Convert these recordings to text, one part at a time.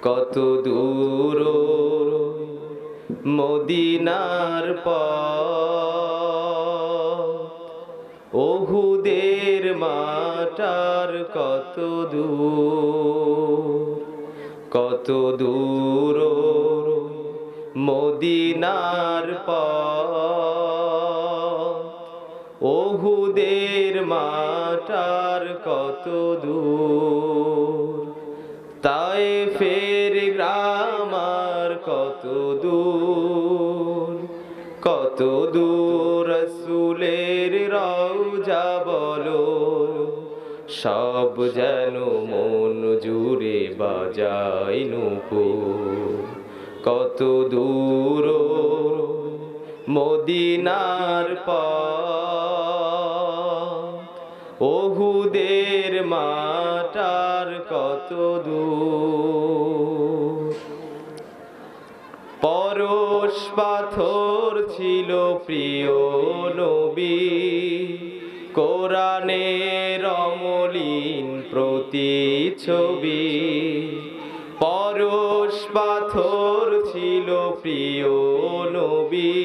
কত দূর মদিনার পথ, ওহুদের মাটার কত দূর, কত দূর মদিনার পথ, ওহুদের মাটার কত দূর, তায়েফের গ্রামার কত দূর, কত দূর রাসূলের রওজা বলো, সব যেন মন জুড়ে বাজায় নূপুর, কত দূর মদিনার পথ, ওহুদের মাটার কত দূর। পরশ পাথর ছিল প্রিয় নবী, কোরআনের অমলিন প্রতিচ্ছবি। পরশ পাথর ছিল প্রিয় নবী,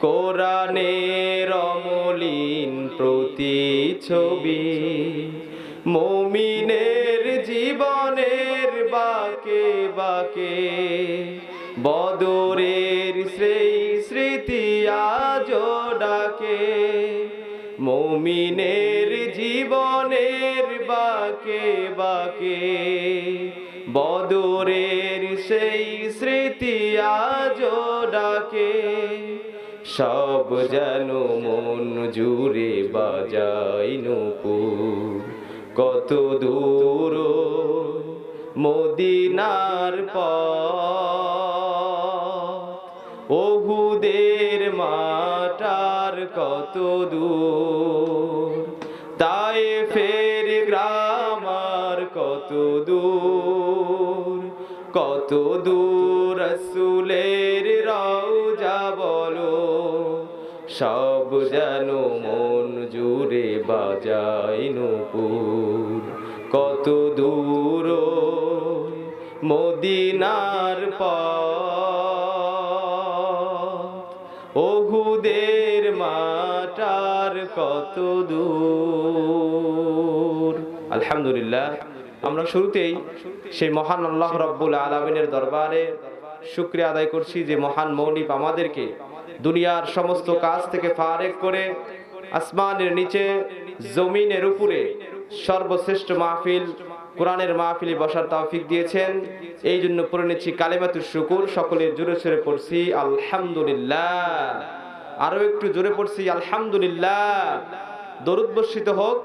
কোরআনের অমলিন প্রতিচ্ছবি। মুমিনের জীবনের বাঁকে বাঁকে বদরের সেই স্মৃতি আজো ডাকে, মুমিনের জীবনের বাঁকে বাঁকে বদরের সেই স্মৃতি আজো ডাকে, সব যেন মন জুড়ে বাজায় নূপুর, কত দূর মদিনার পথ, ওহুদের মাটার কত দূর, তায়েফের গ্রামার কত দূর, কত দূর রাসূলের রওজা বলো, সব যেন মন জুড়ে বাজায় নূপুর, কত দূর মদিনার পথ, ওহুদের মাটার কত দূর। আলহামদুলিল্লাহ, আমরা শুরুতেই সেই মহান আল্লাহ রাব্বুল আলামিনের দরবারে শুকরিয়া আদায় করছি যে মহান মৌলিক আমাদেরকে দুনিয়ার সমস্ত কাজ থেকে ফারেক করে আসমানের নিচে জমিনের উপরে সর্বশ্রেষ্ঠ মাহফিল কোরআনের মাহফিলে বসার তৌফিক দিয়েছেন। এই জন্য পড়ে নিচ্ছি কালিমাতুশ শুকুর, সকলে জোরে সোরে পড়ছি আলহামদুলিল্লাহ। আরো একটু জোরে পড়ছি আলহামদুলিল্লাহ। দরুদ বর্ষিত হোক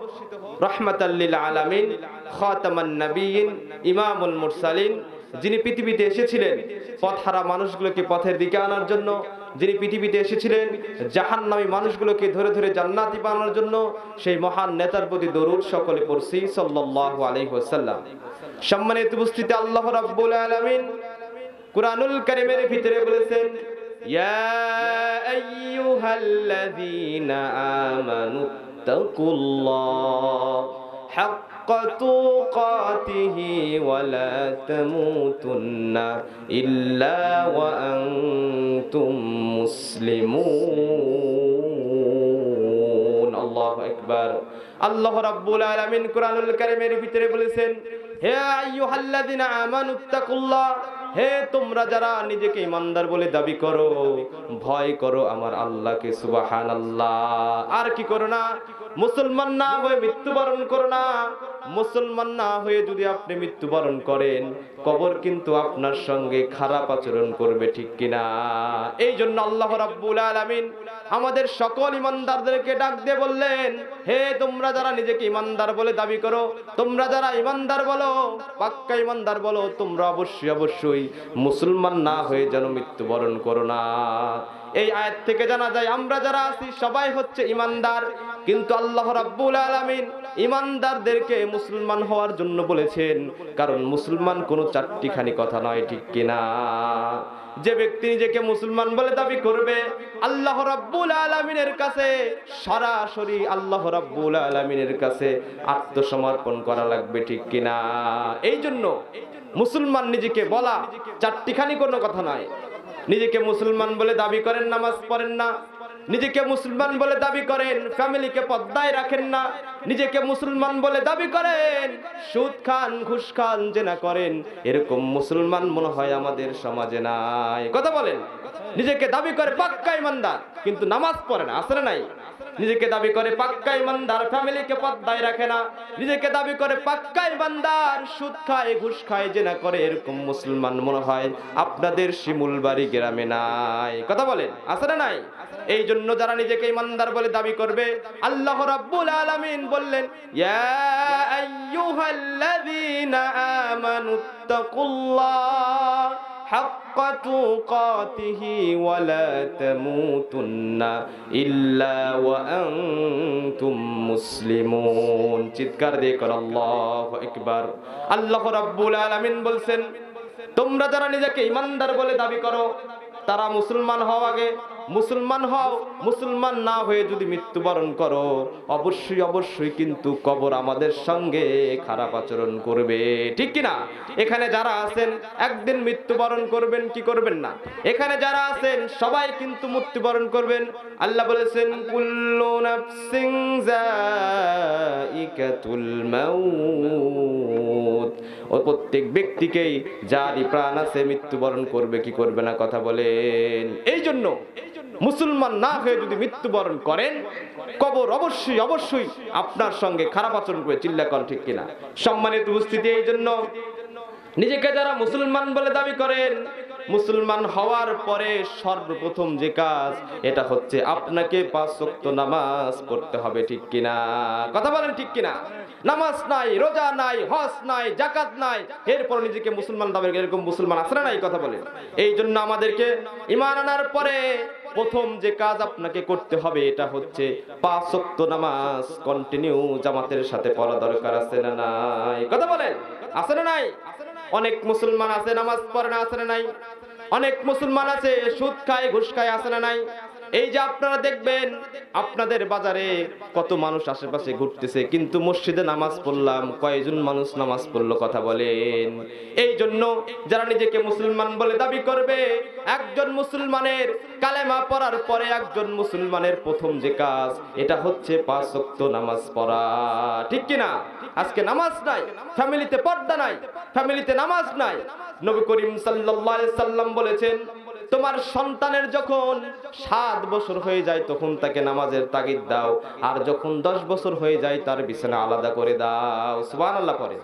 রাহমাতাল লিল আলামিন, খাতামান নবিয়্যিন, ইমামুল মুরসালিন, যিনি পৃথিবীতে এসেছিলেন পথহারা মানুষগুলোকে পথের দিকে আনার জন্য, যিনি পৃথিবীতে এসেছিলেন জাহান্নামী মানুষগুলোকে ধরে ধরে জান্নাতি বানানোর জন্য, সেই মহান নেতার প্রতি দরুদ সকলে পড়ছি সাল্লাল্লাহু আলাইহি ওয়াসাল্লাম। সম্মানিত উপস্থিতি, আল্লাহ রাব্বুল আলামিন কুরআনুল কারীমের ভিতরে বলেছেন, ইয়া আইয়ুহাল্লাযীনা আমানু তাকুল্লাহ হাক্কা তুকাতিহি ওয়া লা তামুতুন্না ইল্লা ওয়া আনতুম মুসলিমুন। আল্লাহু আকবার। আল্লাহ রাব্বুল আলামিন কুরআনুল কারীমের ভিতরে বলেছেন, হে আইয়ুহাল্লাযীনা আমানু তাকুল্লাহ, হে তোমরা যারা নিজেকে ইমানদার বলে দাবি করো, ভয় করো আমার আল্লাহকে। সুবহানাল্লাহ। আর কি করো না? মুসলমান না হয়ে মৃত্যুবরণ করো না। মুসলমান না হয়ে যদি আপনি মৃত্যুবরণ করেন, কবর কিন্তু আপনার সঙ্গে খারাপ আচরণ করবে, ঠিক কিনা? এই জন্য আল্লাহ রাব্বুল আলামিন আমাদের সকল ইমানদারদেরকে ডাক দিয়ে বললেন, হে তোমরা যারা নিজেকে ইমানদার বলে দাবি করো, তোমরা যারা ইমানদার বলো, পাক্কা ইমানদার বলো, তোমরা অবশ্যই অবশ্যই মুসলমান না হয়ে যেন মৃত্যুবরণ করো না। এই আয়াত থেকে জানা যায় আমরা যারা আছি সবাই হচ্ছে ইমানদার, কিন্তু আল্লাহ রাব্বুল আলামিন ইমানদারদেরকে মুসলমান হওয়ার জন্য বলেছেন, কারণ মুসলমান কোনো চারটিখানি কথা নয়, ঠিক কিনা? যে ব্যক্তি নিজেকে মুসলমান বলে দাবি করবে, আল্লাহ রাব্বুল আলামিনের কাছে সরাসরি আল্লাহ রাব্বুল আলামিনের কাছে আত্মসমর্পণ করা লাগবে, ঠিক কিনা? এই জন্য মুসলমান নিজেকে বলা চারটিখানি কোনো কথা নয়। নিজেকে মুসলমান বলে দাবি করেন, নামাজ পড়েন না। নিজেকে মুসলমান বলে দাবি করেন, ফ্যামিলিকে পর্দায় রাখেন না। নিজেকে মুসলমান বলে দাবি করেন, সুদ খান, ঘুষ খান, জেনা করেন। এরকম মুসলমান মনে হয় আমাদের সমাজে নাই। কথা বলেন। নিজেকে দাবি করে পাক্কা ইমানদার, কিন্তু নামাজ পড়ে না, আসলে নাই। নিজেকে দাবি করে পাক্কা ইমানদার, ফ্যামিলিকে পর্দায় রাখে না। নিজেকে দাবি করে পাক্কা ইমানদার, সুদ খায়, ঘুষ খায়, জেনা করে। এরকম মুসলমান মনে হয় আপনাদের শিমুলবাড়ি গ্রামে নাই। কথা বলেন, আসলে নাই। এই জন্য যারা নিজেকে ইমানদার বলে দাবি করবে, আল্লাহ রাব্বুল আলামিন বললেন, ইয়া আইয়ুহাল্লাযীনা আমানুত্তাকুল্লাহ হাক্কা তুকাতিহি ওয়া লা তামুতুন্না ইল্লা ওয়া আনতুম মুসলিমুন। চিৎকার দিয়ে কর আল্লাহু আকবার। আল্লাহ রাব্বুল আলামিন বলছেন, তোমরা যারা নিজেকে ইমানদার বলে দাবি করো, তারা মুসলমান হও আগে। মুসলমান হও, মুসলমান না হয়ে যদি মৃত্যুবরণ করো, অবশ্যই অবশ্যই কিন্তু কবর আমাদের সঙ্গে খারাপ আচরণ করবে, ঠিক কিনা? এখানে যারা আছেন একদিন মৃত্যুবরণ করবেন, কি করবেন না? এখানে যারা আছেন সবাই কিন্তু মৃত্যুবরণ করবেন। আল্লাহ বলেছেন, কুল্লু নাফসিন যায়িকাতুল মাউত। ও প্রত্যেক ব্যক্তিকেই যারই প্রাণ আছে মৃত্যুবরণ করবে, কি করবে না? কথা বলেন। এই জন্য মুসলমান না হয়ে যদি মৃত্যুবরণ করেন, কবর অবশ্যই অবশ্যই আপনার সঙ্গে খারাপ আচরণ করে। চিল্লাকন, ঠিক কিনা? সম্মানিত উপস্থিতি, এই জন্য নিজেকে যারা মুসলমান বলে দাবি করেন, মুসলমান হওয়ার পরে সর্বপ্রথম যে কাজ, এটা হচ্ছে আপনাকে 5 ওয়াক্ত নামাজ পড়তে হবে, ঠিক কিনা? কথা বলেন, ঠিক কিনা? নামাজ নাই, রোজা নাই, হজ নাই, যাকাত নাই, এরপর নিজেকে মুসলমান দাবি করে। এরকম মুসলমান আছে না নাই? কথা বলেন। এই জন্য আমাদেরকে ঈমান আনার পরে প্রথম যে কাজ আপনাকে করতে হবে, এটা হচ্ছে 5 ওয়াক্ত নামাজ কন্টিনিউ জামাতের সাথে পড়া দরকার, আছে না নাই? কথা বলেন, আছে না নাই? অনেক মুসলমান আছে নামাজ পড়ে না, আছে না নাই? অনেক মুসলমান আছে সুদ খায়, ঘুষ খায়, আছে না নাই? এই যে আপনারা দেখবেন আপনাদের বাজারে কত মানুষ আশেপাশে ঘুরতেছে, কিন্তু মসজিদে নামাজ পড়লাম কয়জন মানুষ নামাজ পড়লো? কথা বলেন। এই জন্য যারা নিজেকে মুসলমান বলে দাবি করবে, একজন মুসলমানের কালেমা পড়ার পরে একজন মুসলমানের প্রথম যে কাজ, এটা হচ্ছে 5 ওয়াক্ত নামাজ পড়া, ঠিক কিনা? আজকে নামাজ নাই, ফ্যামিলিতে পর্দা নাই, ফ্যামিলিতে নামাজ নাই। নবী করিম সাল্লাল্লাহু আলাইহি সাল্লাম বলেছেন, তোমার সন্তানের যখন 7 বছর হয়ে যায় তখন তাকে নামাজের তাগিদ দাও, আর যখন 10 বছর হয়ে যায় তার বিছানা আলাদা করে দাও। সুবহানাল্লাহ পড়ে।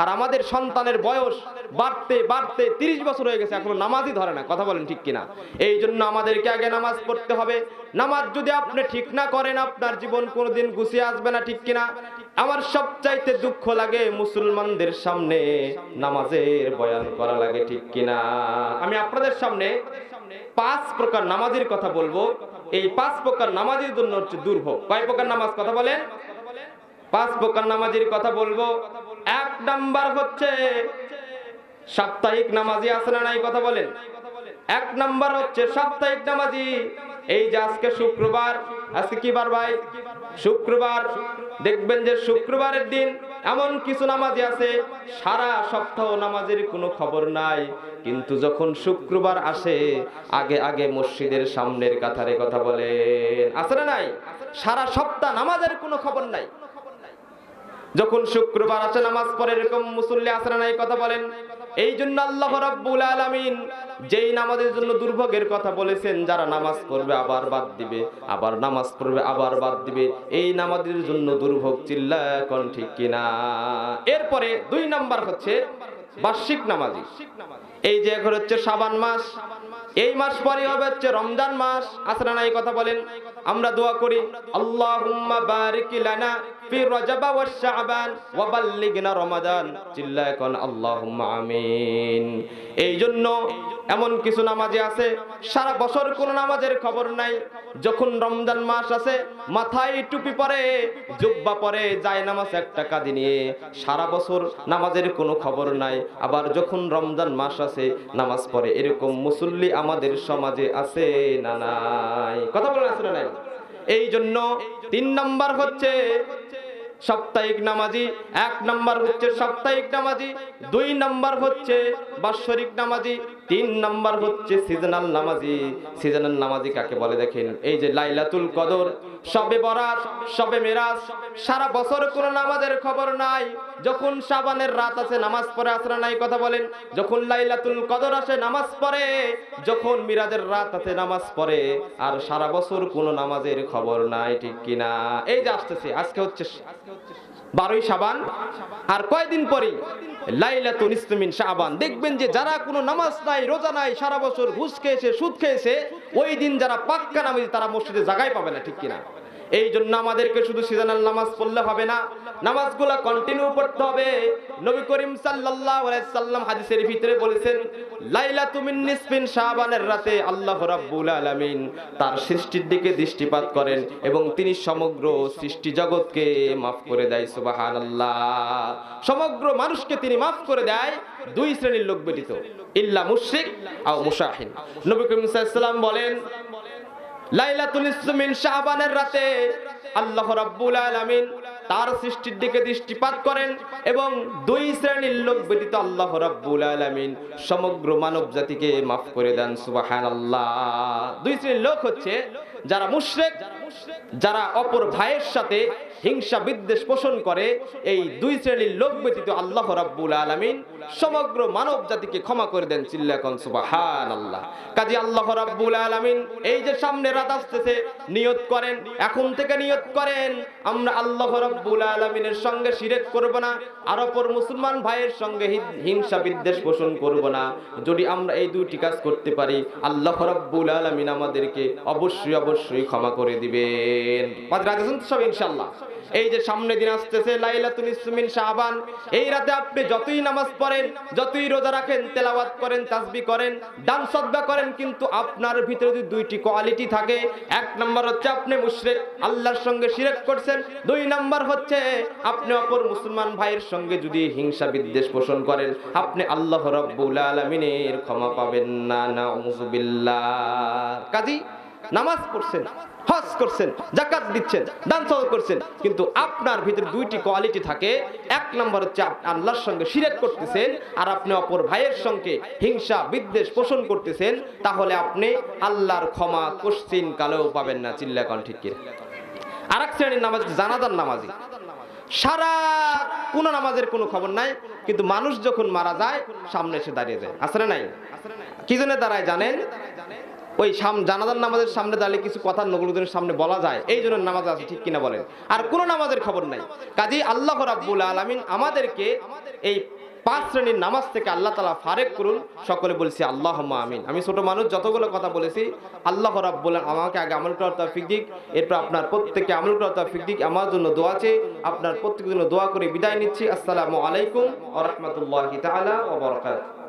আর আমাদের সন্তানের বয়স বাড়তে বাড়তে 30 বছর হয়ে গেছে, এখনো নামাজই ধরে না। কথা বলেন, ঠিক কিনা? এই জন্য আমাদেরকে আগে নামাজ পড়তে হবে। নামাজ যদি আপনি ঠিক না করেন, আপনার জীবন কোনোদিন গুছিয়ে আসবে না, ঠিক কিনা? আমার সবচাইতে দুঃখ লাগে মুসলমানদের সামনে নামাজের বয়ান করা লাগে, ঠিক কিনা? আমি আপনাদের সামনে 5 প্রকার নামাজের কথা বলবো। এই 5 প্রকার নামাজের জন্য হচ্ছে দুর্ভোগ। কয় প্রকার নামাজ? কথা বলেন। 5 প্রকার নামাজের কথা বলবো। 1 নাম্বার হচ্ছে সাপ্তাহিক নামাজি, আছে না নাই? কথা বলেন। 1 নাম্বার হচ্ছে সাপ্তাহিক নামাজি। এই যে আজকে শুক্রবার, আজকে কি বার ভাই? শুক্রবার। দেখবেন যে শুক্রবারের দিন এমন কিছু নামাজি আছে সারা সপ্তাহ নামাজের কোনো খবর নাই, কিন্তু যখন শুক্রবার আসে আগে আগে মসজিদের সামনের কাতারে। কথা বলেন, আছে না নাই? সারা সপ্তাহ নামাজের কোনো খবর নাই, যখন শুক্রবার আসে নামাজ পড়ে এরকম মুসল্লি আছে না নাই? কথা বলেন। এই জন্য আল্লাহ রাব্বুল আলামিন যেই নামাজের জন্য দুর্ভোগের কথা বলেছেন, যারা নামাজ পড়বে আবার বাদ দিবে, আবার নামাজ পড়বে আবার বাদ দিবে, এই নামাজের জন্য দুর্ভোগ। চিল্লা কোন, ঠিক কিনা? এরপরে 2 নাম্বার হচ্ছে বার্ষিক নামাজি। এই যে এখন হচ্ছে শাবান মাস, এই মাস পরে হবে হচ্ছে রমজান মাস, আছে না নাই? কথা বলেন। আমরা দোয়া করি, আল্লাহুম্মা বারিক লানা ফি রজব ওয়া শাবান ওয়া বাল্লিগনা রমাদান, চিল্লায় কোন আল্লাহুম্মা আমিন। এই জন্য এমন কিছু নামাজি আছে সারা বছর কোন নামাজের খবর নাই, যখন রমজান মাস আসে মাথায় টুপি পরে, জুব্বা পরে, যায় নামাজ একটা কাঁধে নিয়ে, সারা বছর নামাজের কোনো খবর নাই। আবার যখন রমজান মাস আসে নামাজ পড়ে, এরকম মুসল্লি আমাদের সমাজে আছে না নাই? কথা বলেন আছে না নাই? এই জন্য 3 নাম্বার হচ্ছে সাপ্তাহিক নামাজি, 1 নাম্বার হচ্ছে সাপ্তাহিক নামাজি, 2 নাম্বার হচ্ছে বাৎসরিক নামাজি, 3 নাম্বার হচ্ছে সিজনাল নামাজি। সিজনাল নামাজি কাকে বলে দেখেন, এই যে লাইলাতুল কদর, শবে বরাত, শবে মেরাজ, সারা বছর কোনো নামাজের খবর নাই, যখন শাবানের রাত আছে নামাজ পড়ে আসরা নাই? কথা বলেন। যখন লাইলাতুল কদর আসে নামাজ পড়ে, যখন মিরাজের রাত আছে নামাজ পড়ে, আর সারা বছর কোনো নামাজের খবর নাই, ঠিক কিনা? এই যে আসতেছে, আজকে হচ্ছে 12ই শাবান, আর কয়দিন পরে লাইলাতুল নিসফি মিন শাবান। দেখবেন যে যারা কোনো নামাজ নাই, রোজা নাই, সারা বছর ঘুষ খেয়েছে, সুদ খেয়েছে, ওই দিন যারা পাক্কা নামাজি তারা মসজিদে জায়গায় পাবে না, ঠিক কিনা? এই জন্য আমাদেরকে শুধু সিজনাল নামাজ পড়লে হবে না, নামাজগুলা কন্টিনিউ পড়তে হবে। নবী করিম সাল্লাল্লাহু আলাইহি সাল্লাম হাদিসের ভিতরে বলেছেন, লাইলাতুল নিসফিন শাবানের রাতে আল্লাহ রাব্বুল আলামিন তার সৃষ্টির দিকে দৃষ্টিপাত করেন এবং তিনি সমগ্র সৃষ্টি জগৎকে মাফ করে দেয়। সুবহানাল্লাহ। সমগ্র মানুষকে তিনি মাফ করে দেয়, 2 শ্রেণীর লোক ব্যতীত, ইল্লা মুশরিক আও মুশাহিন। নবী করিম সাল্লাল্লাহু আলাইহি সাল্লাম বলেন, লাইলাতুল নিসফি মিন শাবানের রাতে আল্লাহ রাব্বুল আলামিন তার সৃষ্টির দিকে দৃষ্টিপাত করেন এবং 2 শ্রেণীর লোক ব্যতীত আল্লাহ রাব্বুল আলামিন সমগ্র মানব জাতিকে মাফ করে দেন। সুবহানাল্লাহ। 2 শ্রেণীর লোক হচ্ছে যারা মুশরিক, যারা অপর ভাইয়ের সাথে হিংসা বিদ্বেষ পোষণ করে, এই 2 শ্রেণীর লোক ব্যতীত আল্লাহ রাব্বুল আলামিন সমগ্র মানব জাতিকে ক্ষমা করে দেন। চিল্লা কোন সুবহানাল্লাহ। কাজী আল্লাহ রাব্বুল আলামিন এই যে সামনে রাত আসতেছে, নিয়ত করেন, এখন থেকে নিয়ত করেন, আমরা আল্লাহ রাব্বুল আলামিনের সঙ্গে শিরক করব না, আর অপর মুসলমান ভাইয়ের সঙ্গে হিংসা বিদ্বেষ পোষণ করব না। যদি আমরা এই 2টি কাজ করতে পারি, আল্লাহ রাব্বুল আলামিন আমাদেরকে অবশ্যই অবশ্যই ক্ষমা করে দিবেন। রাজি আছেন তো সব ইনশাআল্লাহ? এই যে সামনে দিন আসতেছে লাইলাতুল নিসফি মিন শাবান, এই রাতে আপনি যতই নামাজ পড়েন, যতই রোজা রাখেন, তেলাওয়াত করেন, তাসবিহ করেন, দান সদকা করেন, কিন্তু আপনার ভিতরে যদি 2টি কোয়ালিটি থাকে, 1 নাম্বার হচ্ছে আপনি মুশরিক, আল্লাহর সঙ্গে শিরক করছেন, 2 নাম্বার হচ্ছে আপনি অপর মুসলমান ভাইয়ের সঙ্গে যদি হিংসা বিদ্বেষ পোষণ করেন, আপনি আল্লাহ রাব্বুল আলামিনের ক্ষমা পাবেন না। নাউযুবিল্লাহ। কাজী নামাজ পড়ছেন, হজ করছেন, যাকাত দিচ্ছেন, দান সদকা করছেন, কিন্তু আপনার ভিতরে 2টি কোয়ালিটি থাকে। 1 নাম্বার হচ্ছে আল্লাহর সঙ্গে শিরক করতেছেন, আর আপনি অপর ভাইয়ের সঙ্গে হিংসা বিদ্বেষ পোষণ করতেছেন, তাহলে আপনি আল্লাহর ক্ষমা কোশ্চিন কালেও পাবেন না। চিল্লা কোন ঠিক কি? আরেক শ্রেণীর নামাজ জানাজার নামাজি, সারা কোন নামাজের কোনো খবর নাই, কিন্তু মানুষ যখন মারা যায় সামনে এসে দাঁড়িয়ে যায়। আসলে নাই? কি জন্য দাঁড়ায় জানেন? ওই জানাজার নামাজের সামনে দাঁড়িয়ে কিছু কথা নগরদের সামনে বলা যায়, এই জন্য নামাজ আছে, ঠিক কিনা বলেন? আর কোন নামাজের খবর নাই। কাজী আল্লাহ রাব্বুল আলামিন আমাদেরকে এই 5 শ্রেণীর নামাজ থেকে আল্লাহ তাআলা ফারেক করুন। সকলে বলছি আল্লাহুম্মা আমিন। আমি ছোট মানুষ, যতগুলো কথা বলেছি, আল্লাহ রাব্বুল আলামিন আমাকে আগে আমল করার তৌফিক দিক, এরপর আপনার প্রত্যেককে আমল করার তৌফিক দিক। আমার জন্য দোয়া চেয়ে আপনার প্রত্যেকের জন্য দোয়া করে বিদায় নিচ্ছি। আসসালামু আলাইকুম ওয়া রাহমাতুল্লাহি তাআলা ওয়া বারাকাতুহু।